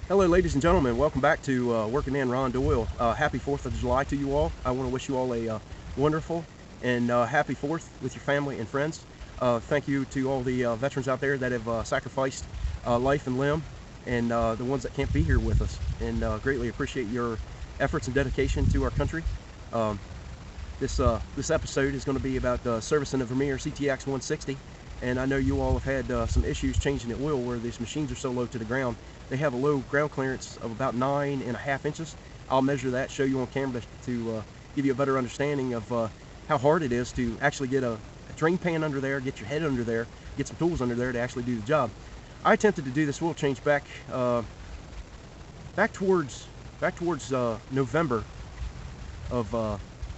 Hello ladies and gentlemen, welcome back to Working Man Ron Doyle. Happy 4th of July to you all. I want to wish you all a wonderful and happy 4th with your family and friends. Thank you to all the veterans out there that have sacrificed life and limb, and the ones that can't be here with us, and greatly appreciate your efforts and dedication to our country. This episode is going to be about servicing the Vermeer CTX-160, and I know you all have had some issues changing the oil where these machines are so low to the ground. They have a low ground clearance of about 9.5 inches. I'll measure that, show you on camera to give you a better understanding of how hard it is to actually get a drain pan under there, get your head under there, get some tools under there to actually do the job. I attempted to do this oil change back towards November of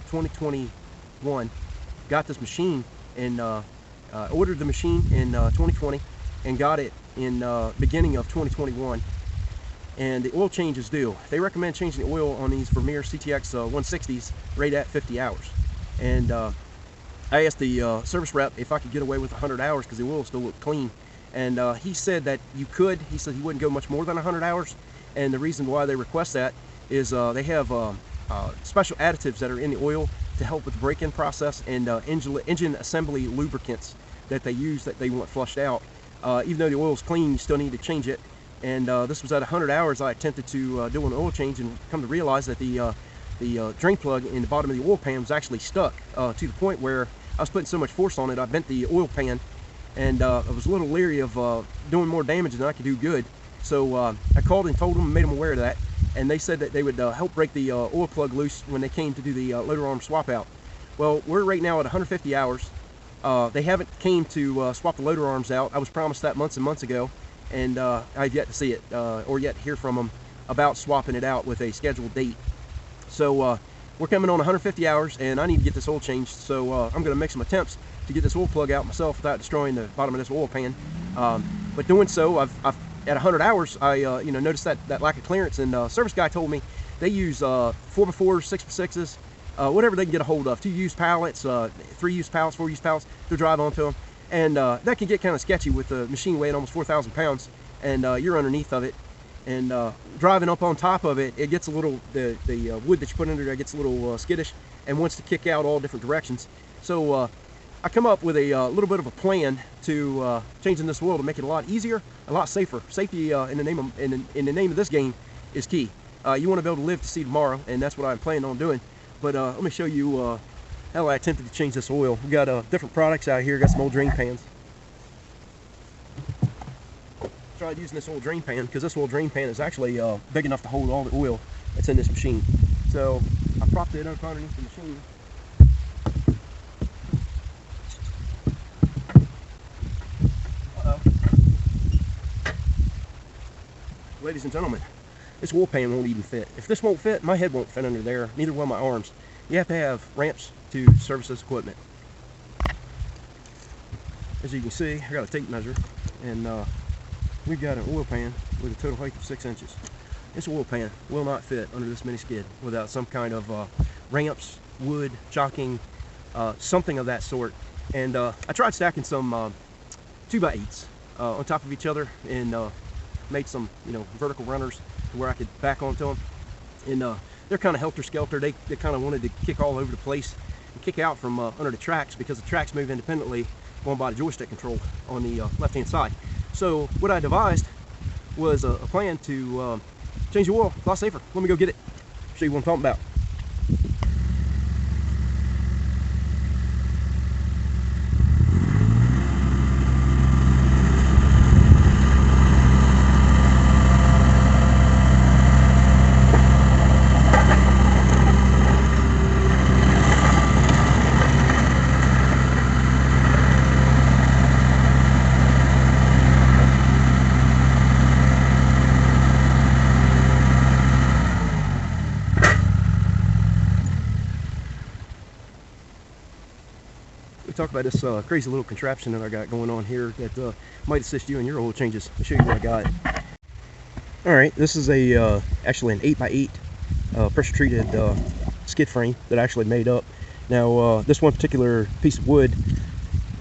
2021. Got this machine and ordered the machine in 2020 and got it in beginning of 2021, and the oil change is due. They recommend changing the oil on these Vermeer CTX-160s right at 50 hours. And I asked the service rep if I could get away with 100 hours because the oil still looked clean, and he said that you could. He said he wouldn't go much more than 100 hours, and the reason why they request that is they have special additives that are in the oil to help with the break-in process, and engine assembly lubricants that they use that they want flushed out. Even though the oil is clean, you still need to change it. And this was at 100 hours. I attempted to do an oil change and come to realize that the drain plug in the bottom of the oil pan was actually stuck to the point where I was putting so much force on it, I bent the oil pan, and I was a little leery of doing more damage than I could do good. So I called and told them and made them aware of that, and they said that they would help break the oil plug loose when they came to do the loader arm swap out. Well, we're right now at 150 hours. They haven't came to swap the loader arms out. I was promised that months and months ago, and I've yet to see it or yet to hear from them about swapping it out with a scheduled date. So we're coming on 150 hours, and I need to get this oil changed. So I'm going to make some attempts to get this oil plug out myself without destroying the bottom of this oil pan. But doing so, I've at 100 hours, I noticed that lack of clearance, and service guy told me they use 4x4s, 6x6s. Whatever they can get a hold of, 2-use pallets, 3-use pallets, 4-use pallets to drive onto them, and that can get kind of sketchy with the machine weighing almost 4,000 pounds, and you're underneath of it, and driving up on top of it, it gets a little, the wood that you put under there gets a little skittish and wants to kick out all different directions. So I come up with a little bit of a plan to changing this oil to make it a lot easier, a lot safer. Safety in the name of this game is key. You want to be able to live to see tomorrow, and that's what I'm planning on doing. But let me show you how I attempted to change this oil. We got different products out here. Got some old drain pans. Tried using this old drain pan because this old drain pan is actually big enough to hold all the oil that's in this machine. So I propped it up underneath the machine. Ladies and gentlemen, this oil pan won't even fit. If this won't fit, my head won't fit under there, neither will my arms. You have to have ramps to service this equipment. As you can see, I got a tape measure, and we've got an oil pan with a total height of 6 inches. This oil pan will not fit under this mini skid without some kind of ramps, wood, chocking, something of that sort. And I tried stacking some 2x8s on top of each other, and made some vertical runners to where I could back onto them, and they're kind of helter-skelter. They kind of wanted to kick all over the place and kick out from under the tracks because the tracks move independently going by the joystick control on the left-hand side. So what I devised was a plan to change the oil a lot safer. Let me go get it, show you what I'm talking about. We talk about this crazy little contraption that I got going on here that might assist you in your oil changes. I'll show you what I got. All right, this is a actually an 8x8 pressure treated skid frame that I actually made up. Now this one particular piece of wood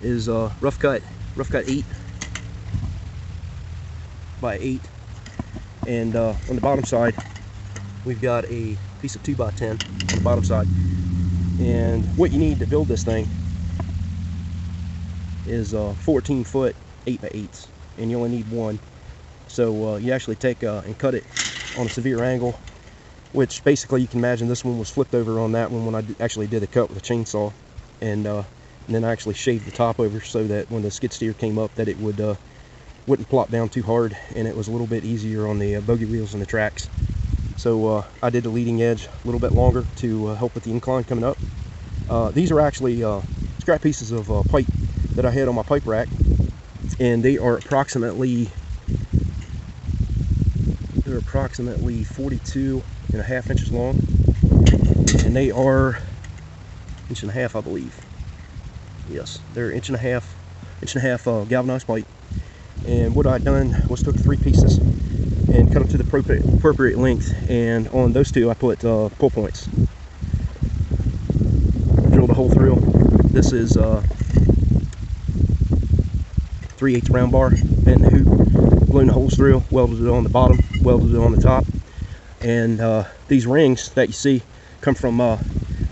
is rough cut 8 by 8, And on the bottom side, we've got a piece of 2x10 on the bottom side. And what you need to build this thing is 14 foot 8x8s, and you only need one. So you actually take and cut it on a severe angle, which basically you can imagine this one was flipped over on that one when I actually did the cut with a chainsaw. And then I actually shaved the top over so that when the skid steer came up that it wouldn't plop down too hard, and it was a little bit easier on the bogey wheels and the tracks. So I did the leading edge a little bit longer to help with the incline coming up. These are actually scrap pieces of pipe that I had on my pipe rack, and they are approximately 42.5 inches long, and they are 1.5 inches, I believe. Yes, they're 1.5 inches galvanized pipe. And what I've done was took 3 pieces and cut them to the appropriate length, and on those 2 I put pull points. Drilled a hole through. This is 3/8 round bar, bent the hoop, blown the holes through, welded it on the bottom, welded it on the top. And these rings that you see come from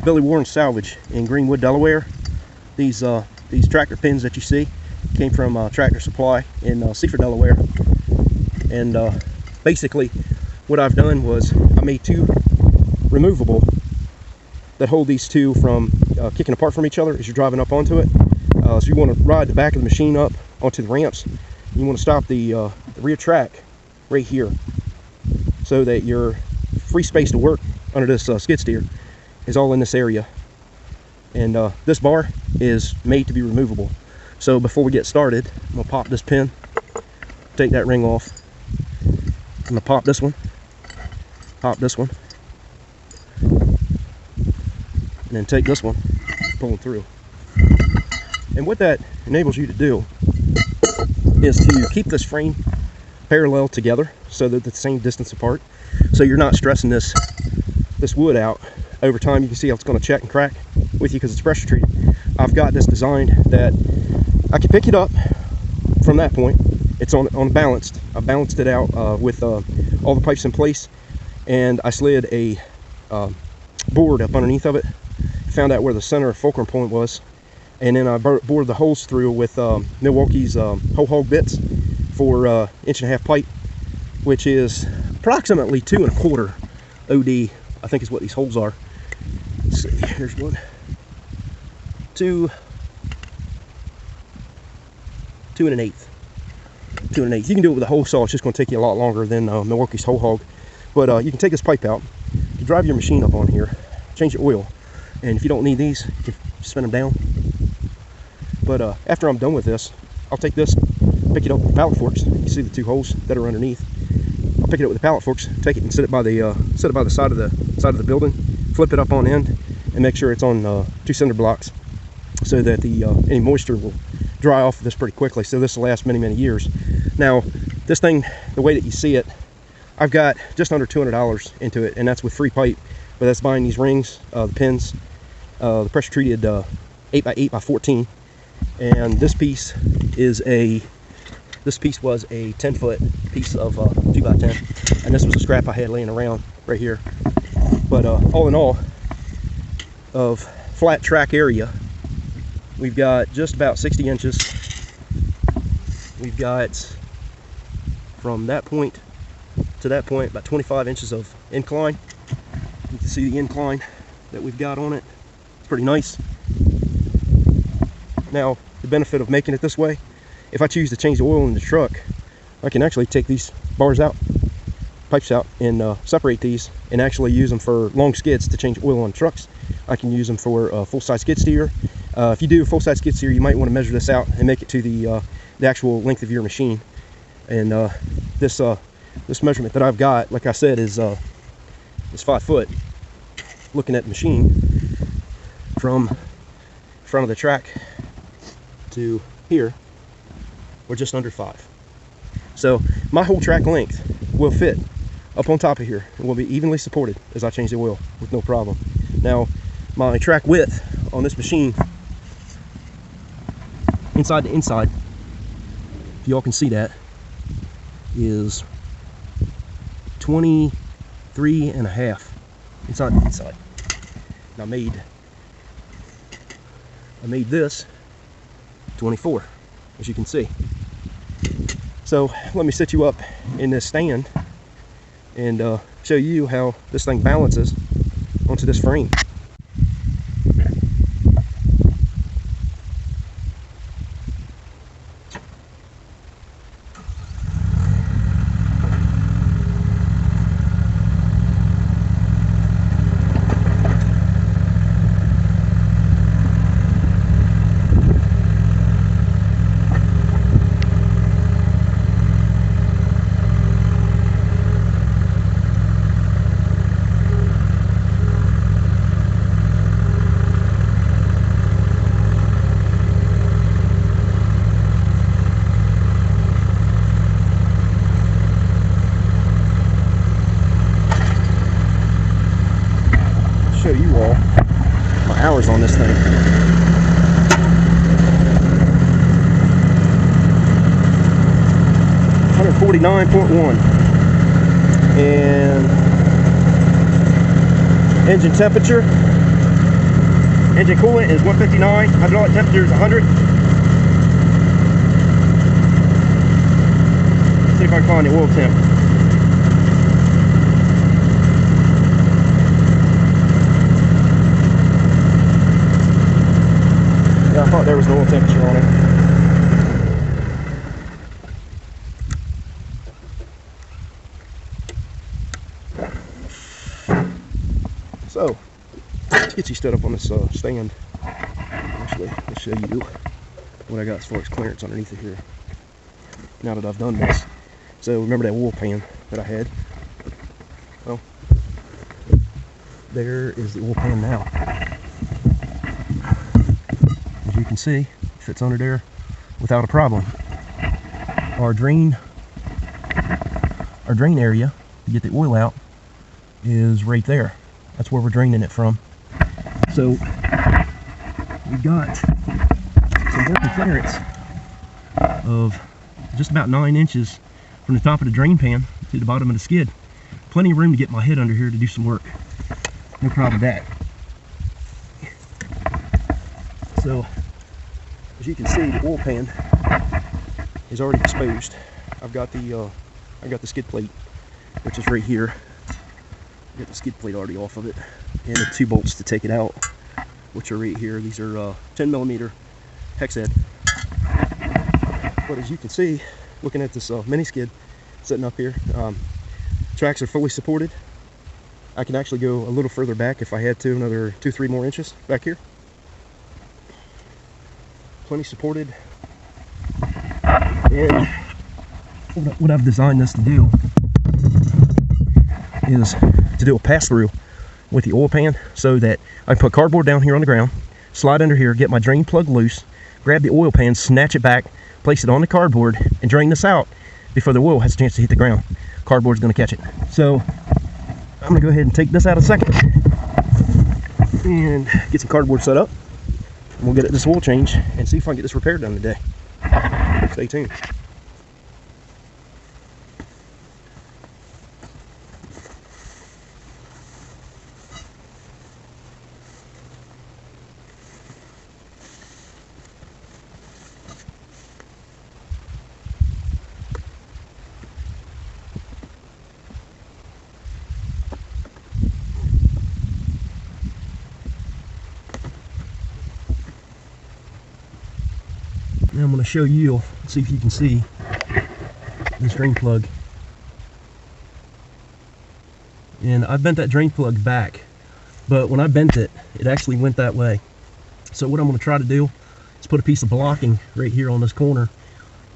Billy Warren's Salvage in Greenwood, Delaware. These tractor pins that you see came from Tractor Supply in Seaford, Delaware. And basically what I've done was I made 2 removable that hold these 2 from kicking apart from each other as you're driving up onto it. So you want to ride the back of the machine up onto the ramps. You want to stop the rear track right here so that your free space to work under this skid steer is all in this area. And this bar is made to be removable. So before we get started, I'm going to pop this pin, take that ring off. I'm going to pop this one, and then take this one, pull it through. And what that enables you to do is to keep this frame parallel together so that they're the same distance apart, so you're not stressing this wood out. Over time you can see how it's going to check and crack with you because it's pressure treated. I've got this designed that I can pick it up from that point. It's on balanced. I balanced it out with all the pipes in place, and I slid a board up underneath of it, found out where the center of fulcrum point was, and then I bored the holes through with Milwaukee's whole hog bits for 1.5 inch pipe, which is approximately 2.25 OD, I think is what these holes are. Let's see, here's one. 2 1/8. 2 1/8. You can do it with a hole saw. It's just going to take you a lot longer than Milwaukee's whole hog. But you can take this pipe out, you drive your machine up on here, change the oil, and if you don't need these, you can spin them down. But after I'm done with this, I'll take this, pick it up with the pallet forks. You can see the 2 holes that are underneath. I'll pick it up with the pallet forks, take it and set it by the side of the building, flip it up on end, and make sure it's on 2 cinder blocks, so that the any moisture will dry off of this pretty quickly. So this will last many years. Now, this thing, the way that you see it, I've got just under $200 into it, and that's with free pipe. But that's buying these rings, the pins, the pressure treated 8x8x14, and this piece was a 10-foot piece of 2x10, and this was a scrap I had laying around right here. But all in all, of flat track area, we've got just about 60 inches. We've got from that point to that point about 25 inches of incline. You can see the incline that we've got on it. It's pretty nice. Now, the benefit of making it this way, if I choose to change the oil in the truck, I can actually take these bars out, pipes out, and separate these and actually use them for long skids to change oil on trucks. I can use them for a full-size skid steer. If you do a full-size skid steer, you might want to measure this out and make it to the actual length of your machine. And this measurement that I've got, like I said, is 5 foot. Looking at the machine from front of the track to here, we're just under 5. So my whole track length will fit up on top of here and will be evenly supported as I change the oil with no problem. Now, my track width on this machine, inside to inside, if y'all can see that, is 23.5 inside the inside. And I made this 24, as you can see. So let me set you up in this stand and show you how this thing balances onto this frame. Show you all my hours on this thing. 149.1, and engine temperature, engine coolant is 159, hydraulic temperature is 100. Let's see if I can find the oil temp. I thought there was an oil temperature on it. So, let's get you stood up on this stand. Actually, let's show you what I got as far as clearance underneath it here. Now that I've done this. So, remember that oil pan that I had? Well, there is the oil pan now. You can see it fits under there without a problem. Our drain area to get the oil out is right there. That's where we're draining it from. So we got some working clearance of just about 9 inches from the top of the drain pan to the bottom of the skid. Plenty of room to get my head under here to do some work. No problem with that. So as you can see, the oil pan is already exposed. I've got the skid plate, which is right here. I've got the skid plate already off of it, and the 2 bolts to take it out, which are right here. These are 10mm hex head. But as you can see, looking at this mini skid sitting up here, tracks are fully supported. I can actually go a little further back if I had to, another 2-3 more inches back here. Plenty supported. And what I've designed this to do is to do a pass-through with the oil pan, so that I can put cardboard down here on the ground, slide under here, get my drain plug loose, grab the oil pan, snatch it back, place it on the cardboard, and drain this out before the oil has a chance to hit the ground. Cardboard's going to catch it. So I'm going to go ahead and take this out a second and get some cardboard set up. We'll get this oil change and see if I can get this repaired done today. Stay tuned. Now I'm going to show you, see if you can see this drain plug. And I bent that drain plug back, but when I bent it, it actually went that way. So what I'm going to try to do is put a piece of blocking right here on this corner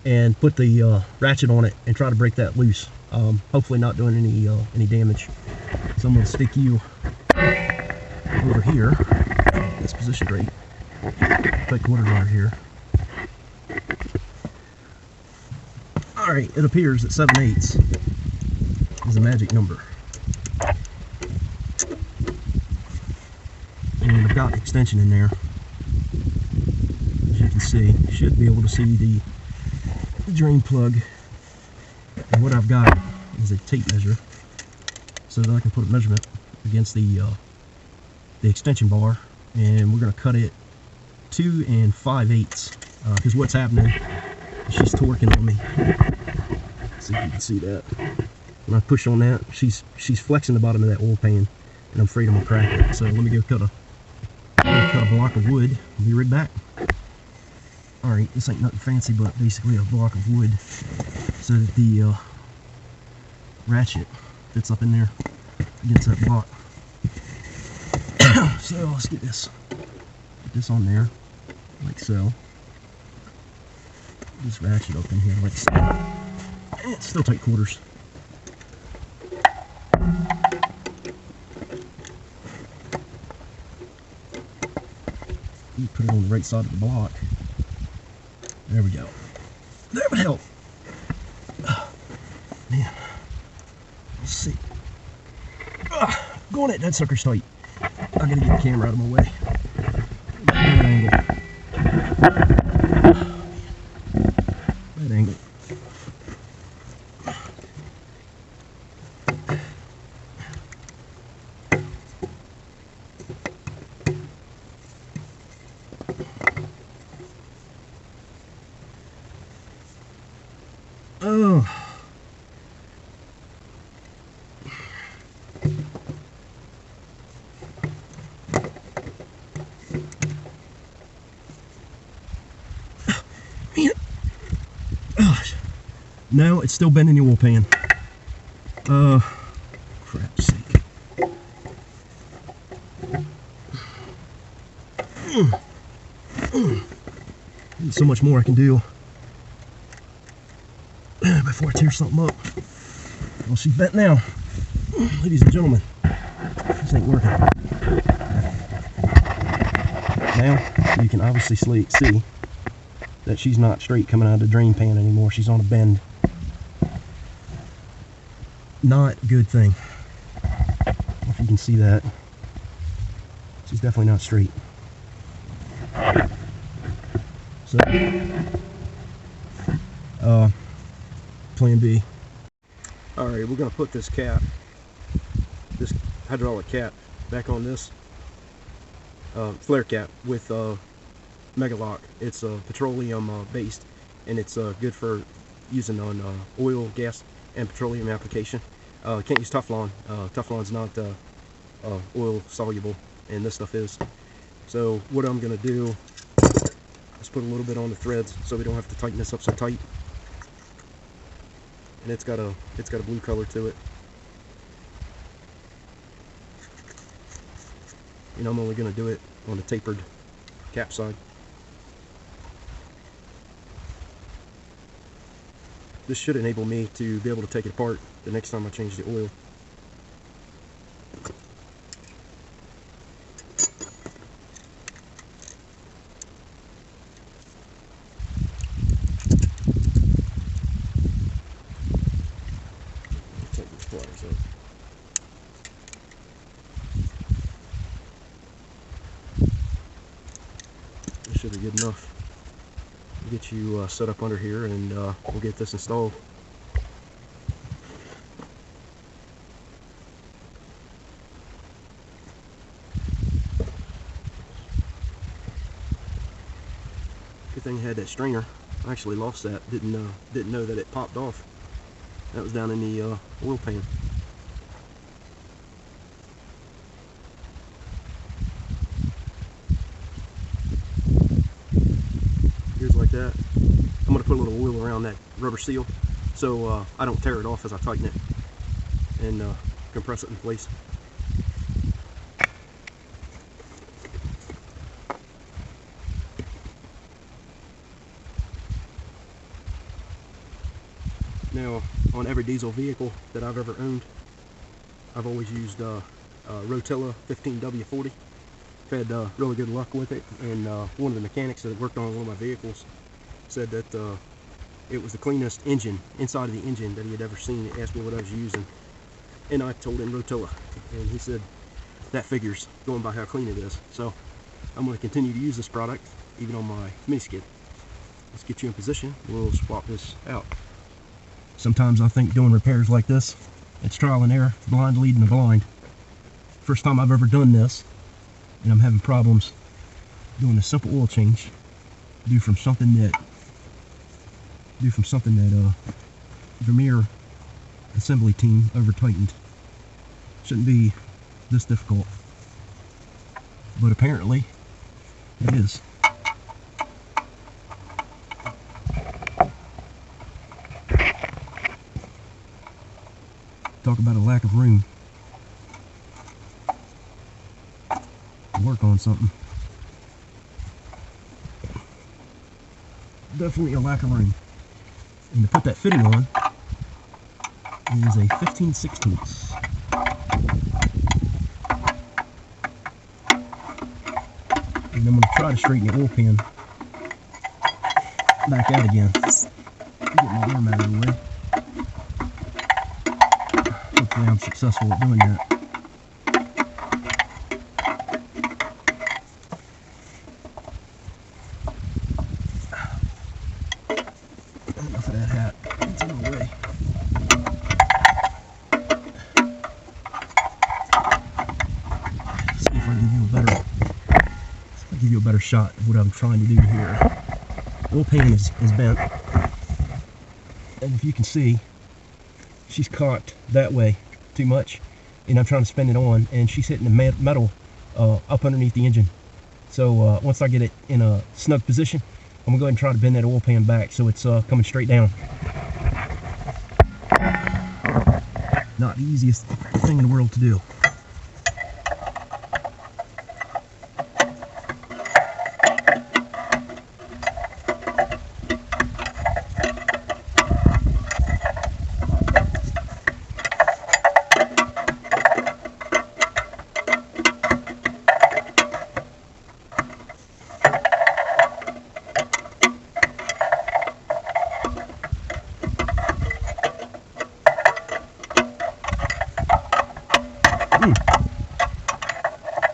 and put the ratchet on it and try to break that loose. Hopefully not doing any damage. So I'm going to stick you over here, this position right, put quarter guard here. Alright, it appears that 7/8 is a magic number. And I've got extension in there. As you can see, you should be able to see the drain plug. And what I've got is a tape measure. so that I can put a measurement against the extension bar, and we're going to cut it 2 5/8 because what's happening is she's torquing on me. Let's see if you can see that. When I push on that, she's flexing the bottom of that oil pan, and I'm afraid I'm gonna crack it. So let me go cut a block of wood. I'll be right back. All right, this ain't nothing fancy, but basically a block of wood so that the ratchet fits up in there against that block. So let's get this on there like so. This ratchet up in here like so. And it's still tight quarters. You put it on the right side of the block. There we go. That would help. Man, let's see. Go on it, that sucker's tight. I gotta get the camera out of my way. Bad angle. Bad angle. Oh. Man. Oh. No, it's still bending the oil pan. Crap's sake. There's so much more I can do before I tear something up. Well, she's bent now. Ladies and gentlemen, this ain't working. Now, you can obviously see that she's not straight coming out of the drain pan anymore. She's on a bend. Not a good thing. If you can see that, she's definitely not straight. So, plan B. Alright, we're going to put this cap, this hydraulic cap, back on this flare cap with Mega Lock. It's petroleum based, and it's good for using on oil, gas, and petroleum application. Can't use Teflon. Teflon's not oil soluble, and this stuff is. So what I'm going to do is put a little bit on the threads so we don't have to tighten this up so tight. And it's got a blue color to it. And I'm only going to do it on the tapered cap side. This should enable me to be able to take it apart the next time I change the oil. This should be good enough to get you set up under here, and we'll get this installed. Good thing I had that stringer. I actually lost that. Didn't know that it popped off. That was down in the oil pan. Here's like that. I'm going to put a little oil around that rubber seal so I don't tear it off as I tighten it, and compress it in place. Now, on every diesel vehicle that I've ever owned, I've always used Rotella 15W40. I've had really good luck with it, and one of the mechanics that worked on one of my vehicles said that it was the cleanest engine, inside of the engine, that he had ever seen. He asked me what I was using, and I told him Rotella, and he said that figures, going by how clean it is. So I'm going to continue to use this product even on my mini skid. Let's get you in position. We'll swap this out. Sometimes I think doing repairs like this It's trial and error, blind leading the blind. First time I've ever done this, and I'm having problems doing a simple oil change due from something that Vermeer assembly team over-tightened. Shouldn't be this difficult, but apparently it is. Talk about a lack of room to work on something. Definitely a lack of room. And to put that fitting on is a 15/16. And I'm going to try to straighten the oil pan back out again. Get my arm out of the way. Hopefully I'm successful at doing that. Enough of that hat. It's in my way. See if I can give you a better shot of what I'm trying to do here. Oil pan is bent, and if you can see, she's cocked that way too much, and I'm trying to spin it on, and she's hitting the metal up underneath the engine. So once I get it in a snug position, I'm gonna go ahead and try to bend that oil pan back so it's coming straight down. Not the easiest thing in the world to do.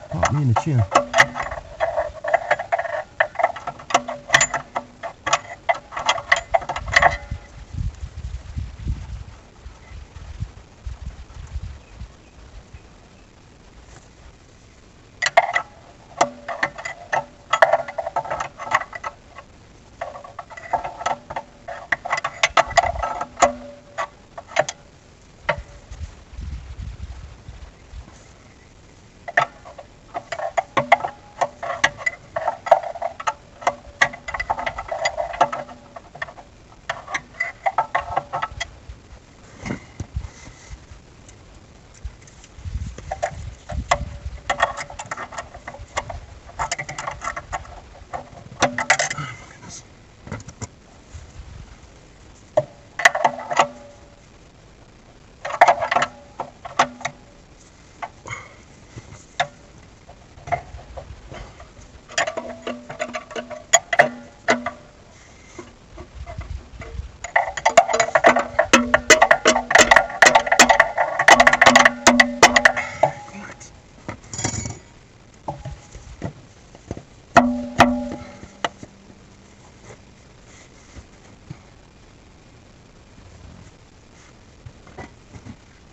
Popped me in the chin.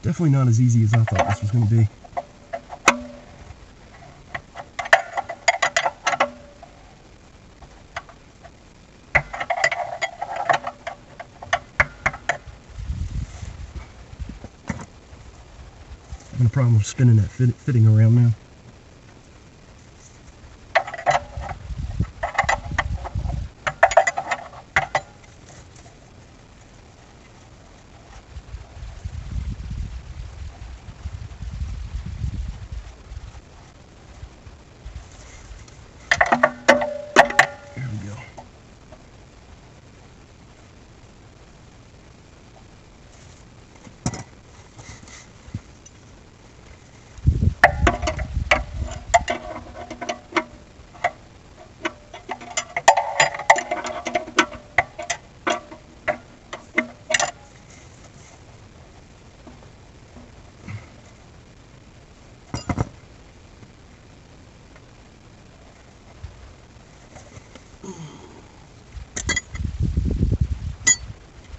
Definitely not as easy as I thought this was going to be. I'm having a problem with spinning that fitting around now.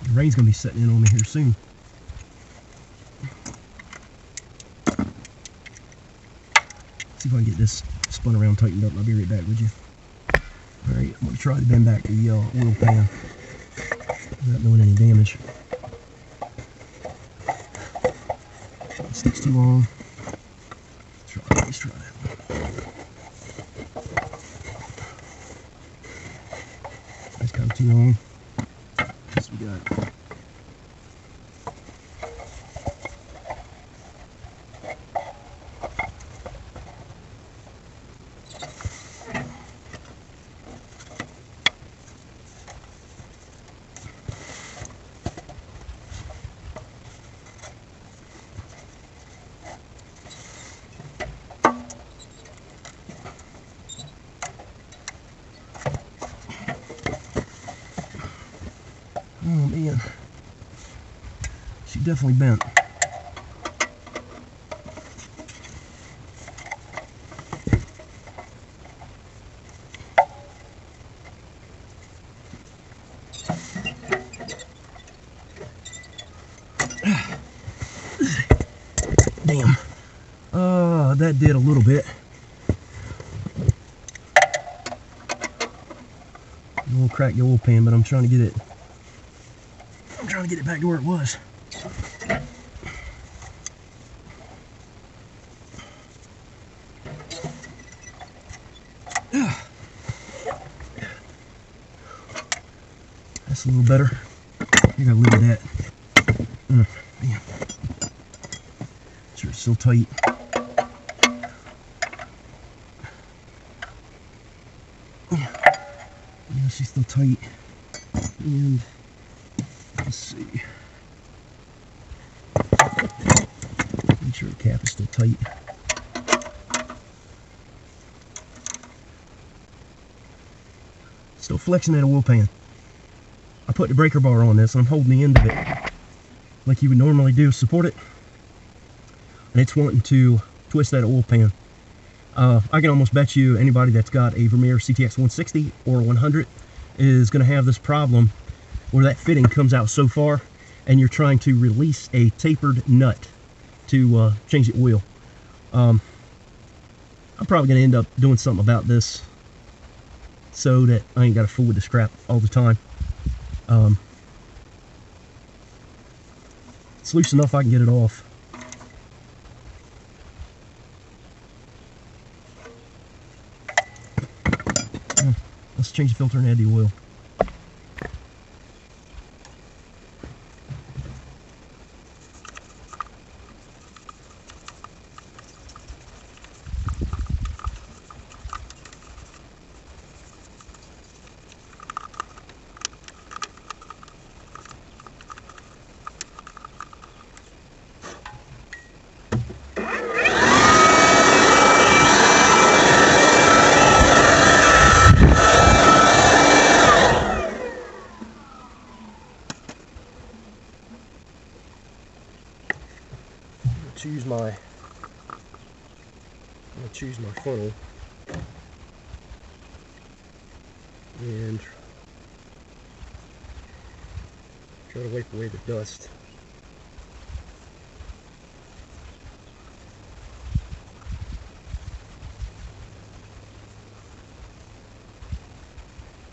The rain's going to be setting in on me here soon. see if I can get this spun around, tightened up, and I'll be right back with you. Alright, I'm going to try to bend back the oil pan without doing any damage. It sticks too long. Let's try that one. That's kind of too long. Guess we got it. Oh man, she definitely bent. Damn. That did a little bit. I won't crack the oil pan, but I'm trying to get it back to where it was. That's a little better. I gotta live with that. Man. Sure, it's still tight. Yeah, she's still tight. And let's see. Make sure the cap is still tight. Still flexing that oil pan. I put the breaker bar on this and I'm holding the end of it like you would normally do, support it. And it's wanting to twist that oil pan. I can almost bet you anybody that's got a Vermeer CTX-160 or 100 is going to have this problem where that fitting comes out so far and you're trying to release a tapered nut to change the oil. I'm probably going to end up doing something about this so that I ain't got to fool with the scrap all the time. It's loose enough I can get it off. Let's change the filter and add the oil. I'm gonna choose my funnel and try to wipe away the dust.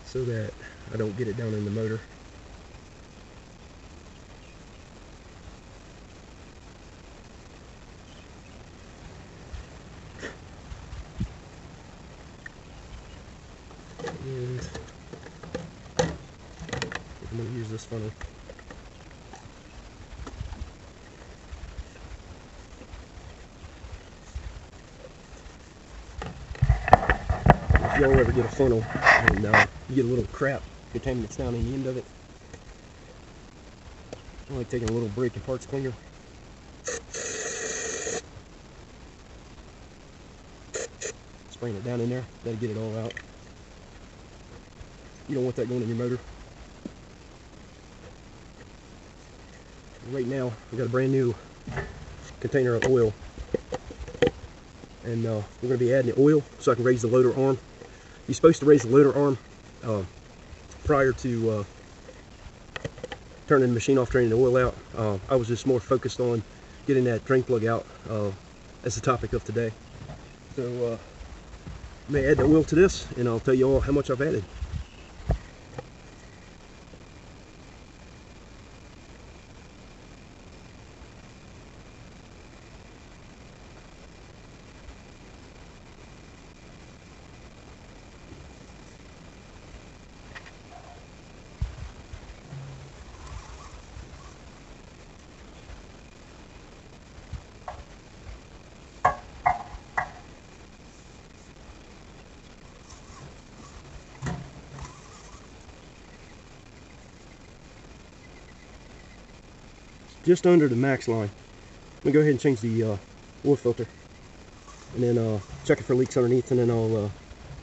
So that I don't get it down in the motor. And I'm going to use this funnel. If y'all ever get a funnel and you get a little crap contaminants down in the end of it, I like taking a little brake and parts cleaner. Spraying it down in there, that'll get it all out. You don't want that going in your motor. Right now, we got a brand new container of oil, and we're going to be adding the oil so I can raise the loader arm. You're supposed to raise the loader arm prior to turning the machine off, draining the oil out. I was just more focused on getting that drain plug out as the topic of today. So I may add the oil to this, and I'll tell you all how much I've added. Just under the max line. Let me go ahead and change the oil filter, and then check it for leaks underneath, and then I'll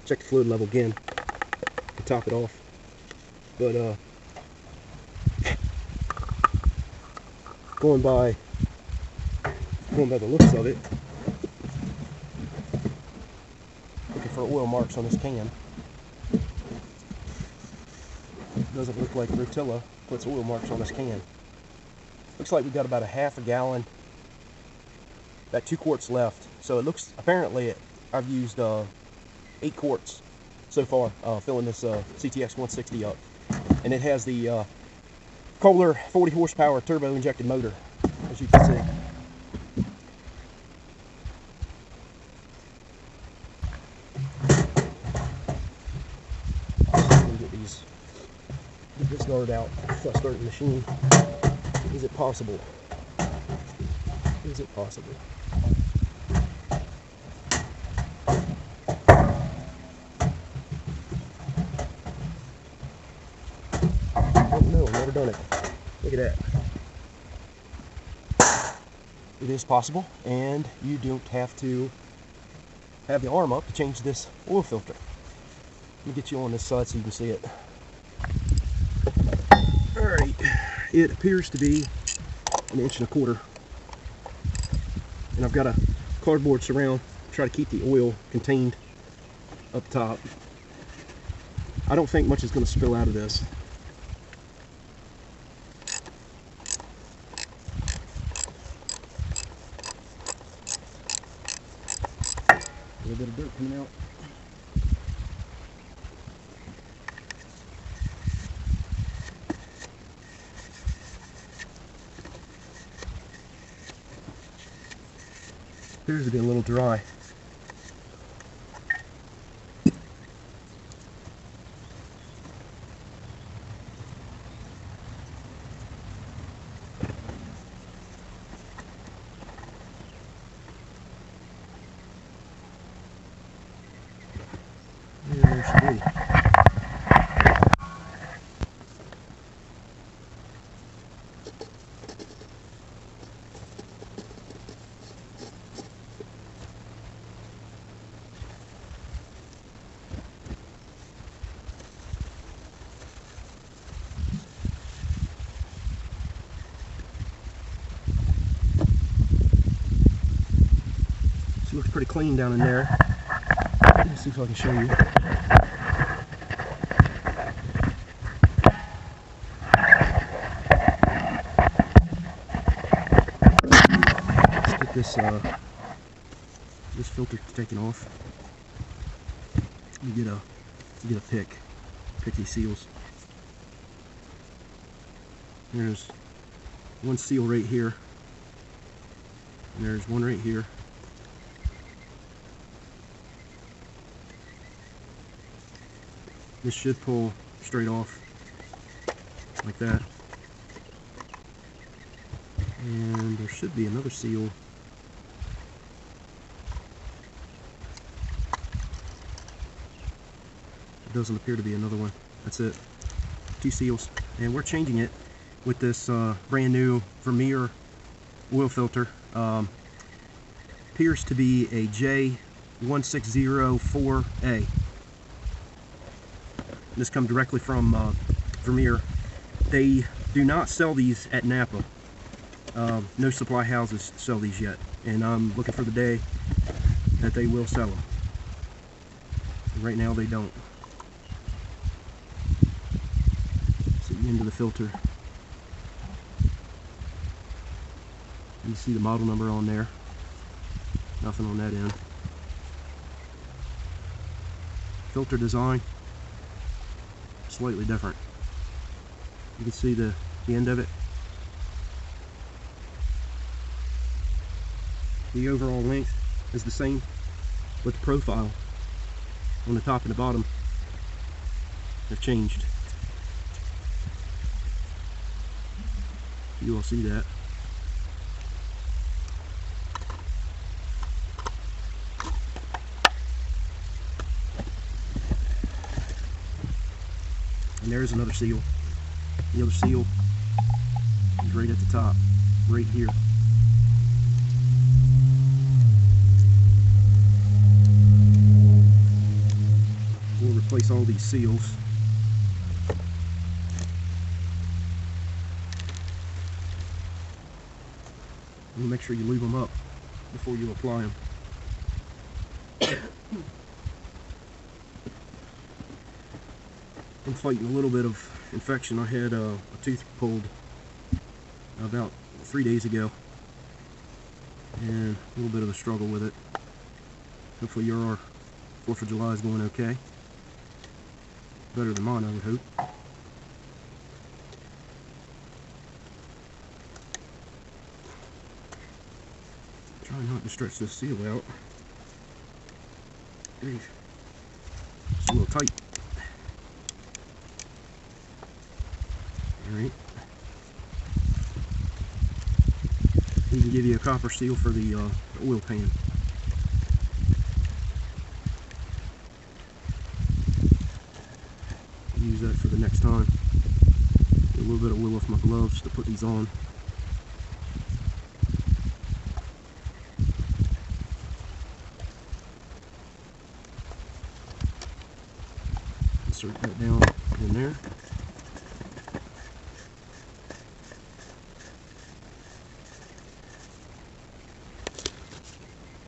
check the fluid level again to top it off. But going by the looks of it, looking for oil marks on this can. Doesn't look like Rotilla puts oil marks on this can. Looks like we've got about a half a gallon, about 2 quarts left. So it looks, apparently I've used 8 quarts so far filling this CTX-160 up. And it has the Kohler 40 horsepower turbo injected motor, as you can see. Get this guard out before I start the machine. Is it possible? Is it possible? Oh no, I've never done it. Look at that. It is possible, and you don't have to have the arm up to change this oil filter. Let me get you on this side so you can see it. Alright, it appears to be 1.25 inches. And I've got a cardboard surround to try to keep the oil contained up top. I don't think much is going to spill out of this. A little bit of dirt coming out. Appears to be a little dry. Yeah, there should be. It looks pretty clean down in there. Let's see if I can show you. Let's get this filter taken off. Let me get a pick these seals. There's one seal right here, and there's one right here. This should pull straight off like that. And there should be another seal. It doesn't appear to be another one. That's it. 2 seals. And we're changing it with this brand new Vermeer oil filter. Appears to be a J1604A. This comes directly from Vermeer. They do not sell these at Napa. No supply houses sell these yet, and I'm looking for the day that they will sell them. Right now they don't. See the end of the filter. You see the model number on there. Nothing on that end. filter design, slightly different. You can see the end of it. The overall length is the same, but the profile on the top and the bottom have changed. You will see that. And there's another seal. The other seal is right at the top, right here. We'll replace all these seals. And make sure you lube them up before you apply them. I'm fighting a little bit of infection. I had a tooth pulled about 3 days ago, and a little bit of a struggle with it. Hopefully your 4th of July is going okay. Better than mine, I would hope. Try not to stretch this seal out. It's a little tight. Alright. We can give you a copper seal for the oil pan. Use that for the next time. Get a little bit of oil off my gloves to put these on. Insert that down in there.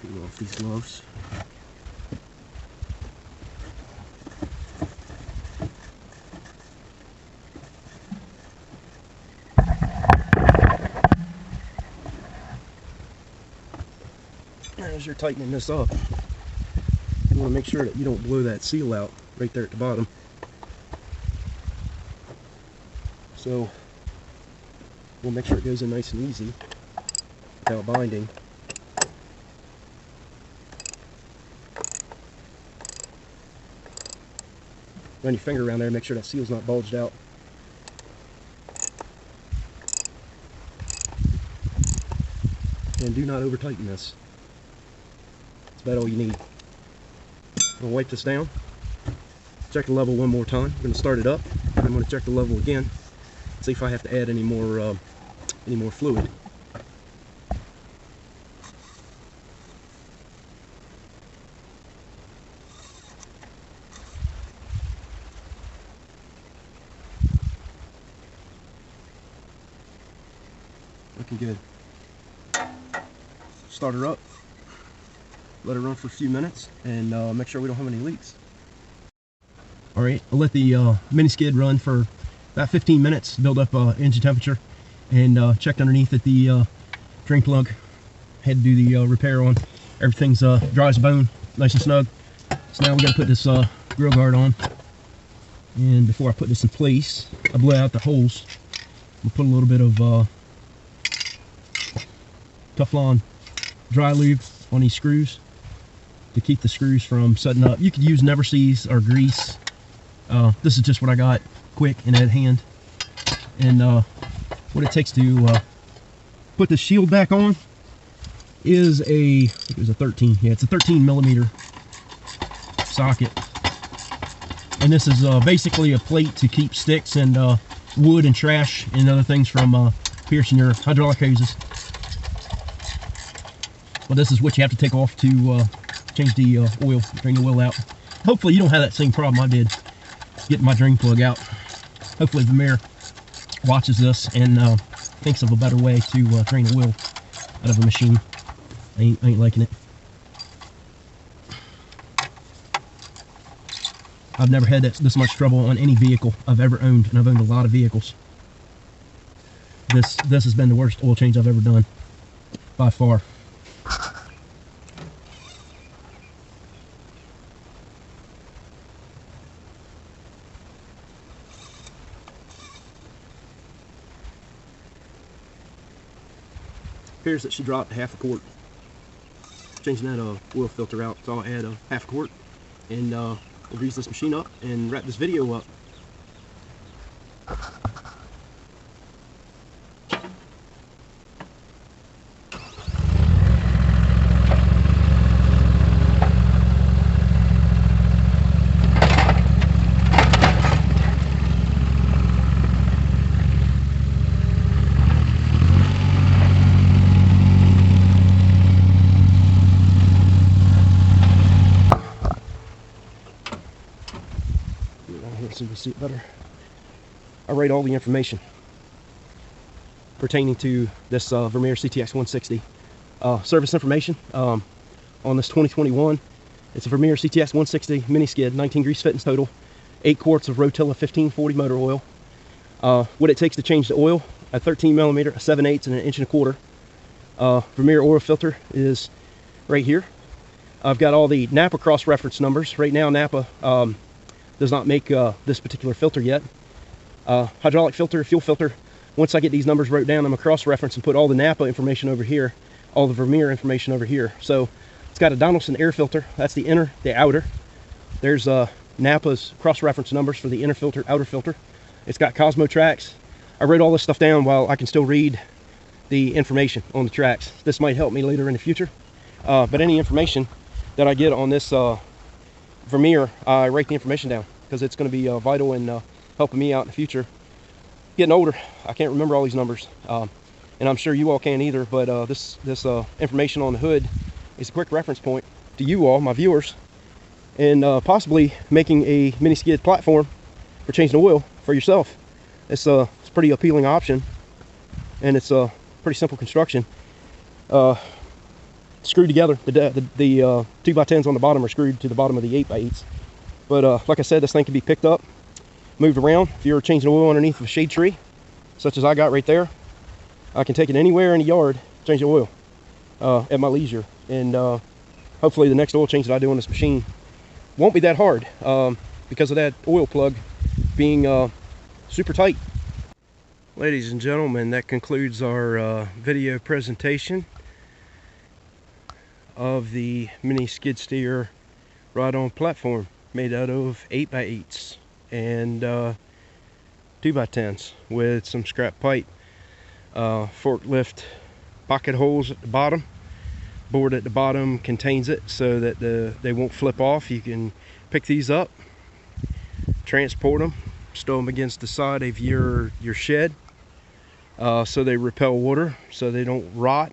Peel off these gloves. As you're tightening this up, you want to make sure that you don't blow that seal out right there at the bottom. So we'll make sure it goes in nice and easy without binding. Run your finger around there, make sure that seal's not bulged out. And do not over tighten this. That's about all you need. I'm going to wipe this down, check the level one more time. I'm going to start it up, and I'm going to check the level again, see if I have to add any more fluid. Looking good. Start her up, let her run for a few minutes, and make sure we don't have any leaks. Alright, I'll let the mini skid run for about 15 minutes, build up engine temperature, and checked underneath at the drain plug. Had to do the repair on. Everything's dry as a bone, nice and snug. So now we got to put this grill guard on. And before I put this in place, I blew out the holes. We'll put a little bit of Teflon dry lube on these screws to keep the screws from setting up. You could use Never Seas or grease. This is just what I got, quick and at hand. And what it takes to put the shield back on is I think it was a 13. Yeah, it's a 13 millimeter socket. And this is basically a plate to keep sticks and wood and trash and other things from piercing your hydraulic hoses. Well, this is what you have to take off to change the oil, drain the oil out. Hopefully you don't have that same problem I did getting my drain plug out. Hopefully Vermeer watches this and thinks of a better way to drain the oil out of a machine. I ain't liking it. I've never had this much trouble on any vehicle I've ever owned, and I've owned a lot of vehicles. This has been the worst oil change I've ever done, by far. appears that she dropped half a quart. Changing that oil filter out, so I'll add a half a quart, and we'll grease this machine up and wrap this video up. So you can see it better. I write all the information pertaining to this Vermeer CTX-160 service information on this 2021. It's a Vermeer CTX-160 mini skid, 19 grease fittings total, 8 quarts of Rotilla 1540 motor oil. What it takes to change the oil: a 13 millimeter, a 7/8, and an 1 1/4. Vermeer oil filter is right here. I've got all the Napa cross-reference numbers. Right now, Napa does not make this particular filter yet. Hydraulic filter, fuel filter. Once I get these numbers wrote down, I'm gonna cross-reference and put all the Napa information over here, all the Vermeer information over here. So it's got a Donaldson air filter. That's the inner, the outer. There's Napa's cross-reference numbers for the inner filter, outer filter. It's got Cosmo tracks. I wrote all this stuff down while I can still read the information on the tracks. This might help me later in the future. But any information that I get on this Vermeer, I write the information down because it's going to be vital in helping me out in the future. Getting older, I can't remember all these numbers, and I'm sure you all can't either. But this information on the hood is a quick reference point to you all, my viewers, and possibly making a mini skid platform for changing the oil for yourself. It's a pretty appealing option, and it's a pretty simple construction. Screwed together. The 2x10s on the bottom are screwed to the bottom of the 8x8s. But like I said, this thing can be picked up, moved around. If you're changing oil underneath of a shade tree, such as I got right there, I can take it anywhere in the yard, change the oil at my leisure. And hopefully the next oil change that I do on this machine won't be that hard because of that oil plug being super tight. Ladies and gentlemen, that concludes our video presentation of the mini skid steer ride-on platform made out of 8x8s and 2x10s with some scrap pipe, forklift pocket holes at the bottom. Board at the bottom contains it so that they won't flip off. You can pick these up, transport them, stow them against the side of your shed so they repel water, so they don't rot.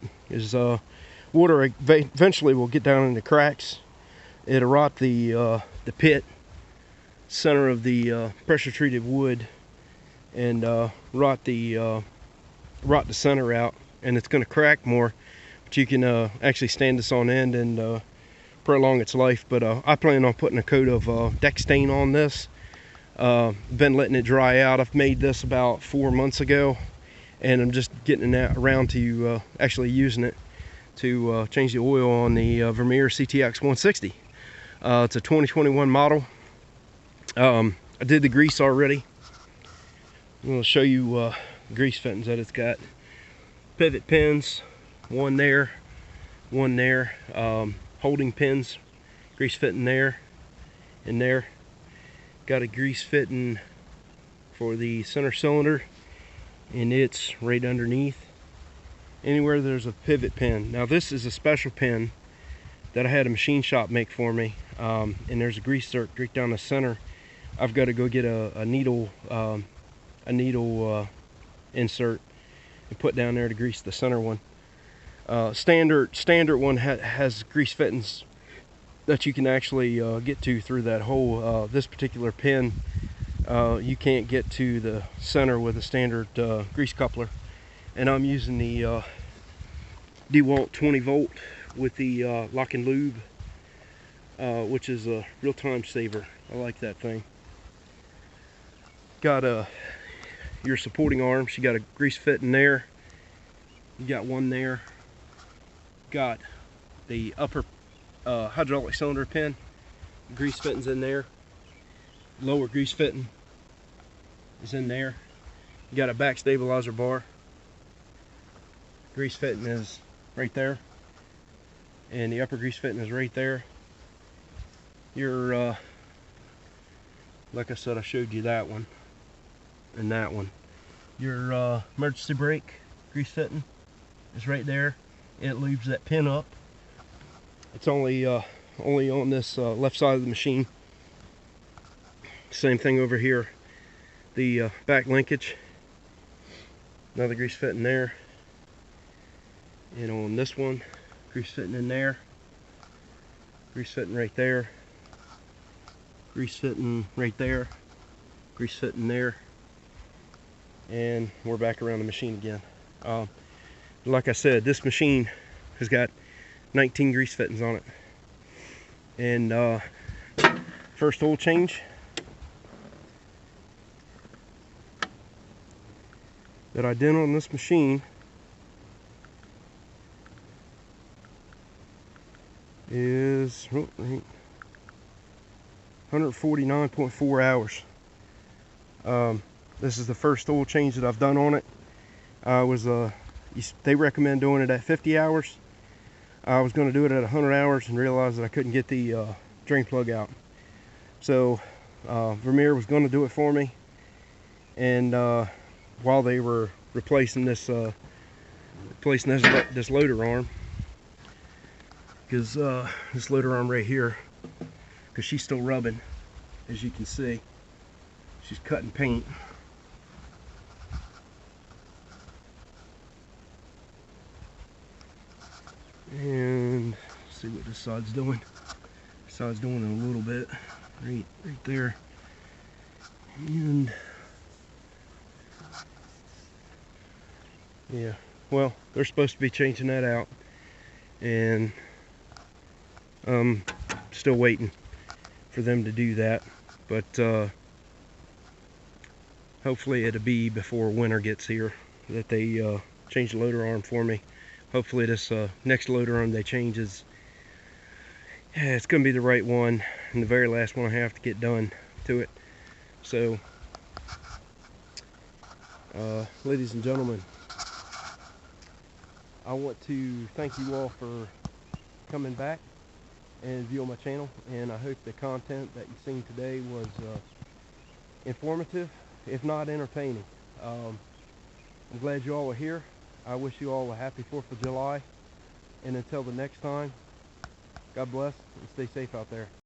Water eventually will get down in the cracks. It'll rot the pit center of the pressure treated wood and rot the center out, and it's going to crack more. But you can actually stand this on end and prolong its life. But I plan on putting a coat of deck stain on this. Been letting it dry out. I've made this about 4 months ago, and I'm just getting it around to actually using it to change the oil on the Vermeer CTX-160. It's a 2021 model. I did the grease already. I'm going to show you grease fittings that it's got. Pivot pins, one there, holding pins, grease fitting there and there. Got a grease fitting for the center cylinder, and it's right underneath. Anywhere there's a pivot pin. Now this is a special pin that I had a machine shop make for me, and there's a grease zerk right down the center. I've got to go get a needle insert and put down there to grease the center one. Standard one has grease fittings that you can actually get to through that hole. This particular pin you can't get to the center with a standard grease coupler. And I'm using the DeWalt 20 volt with the lock and lube, which is a real time saver. I like that thing. Got your supporting arms. You got a grease fit in there. You got one there. Got the upper hydraulic cylinder pin. Grease fittings in there. Lower grease fitting is in there. You got a back stabilizer bar. grease fitting is right there, and the upper grease fitting is right there. Your like I said, I showed you that one and that one. Your emergency brake grease fitting is right there. It lubes that pin up. It's only on this left side of the machine. Same thing over here. The back linkage, another grease fitting there, and on this one, grease fitting in there, grease fitting right there, grease fitting right there, grease fitting there, and we're back around the machine again. Like I said, this machine has got 19 grease fittings on it, and first oil change that I did on this machine is 149.4 hours. This is the first oil change that I've done on it. They recommend doing it at 50 hours. I was going to do it at 100 hours and realized that I couldn't get the drain plug out. So Vermeer was going to do it for me, and while they were replacing this loader arm, because this loader arm right here, because she's still rubbing, as you can see, she's cutting paint. And let's see what this side's doing. This side's doing it a little bit, right there, and yeah, well, they're supposed to be changing that out, and I'm still waiting for them to do that, but hopefully it'll be before winter gets here that they change the loader arm for me. Hopefully this next loader arm they change is, yeah, it's going to be the right one, and the very last one I have to get done to it. So ladies and gentlemen, I want to thank you all for coming back and viewing my channel, and I hope the content that you've seen today was informative, if not entertaining. I'm glad you all are here. I wish you all a happy 4th of July, and until the next time, God bless and stay safe out there.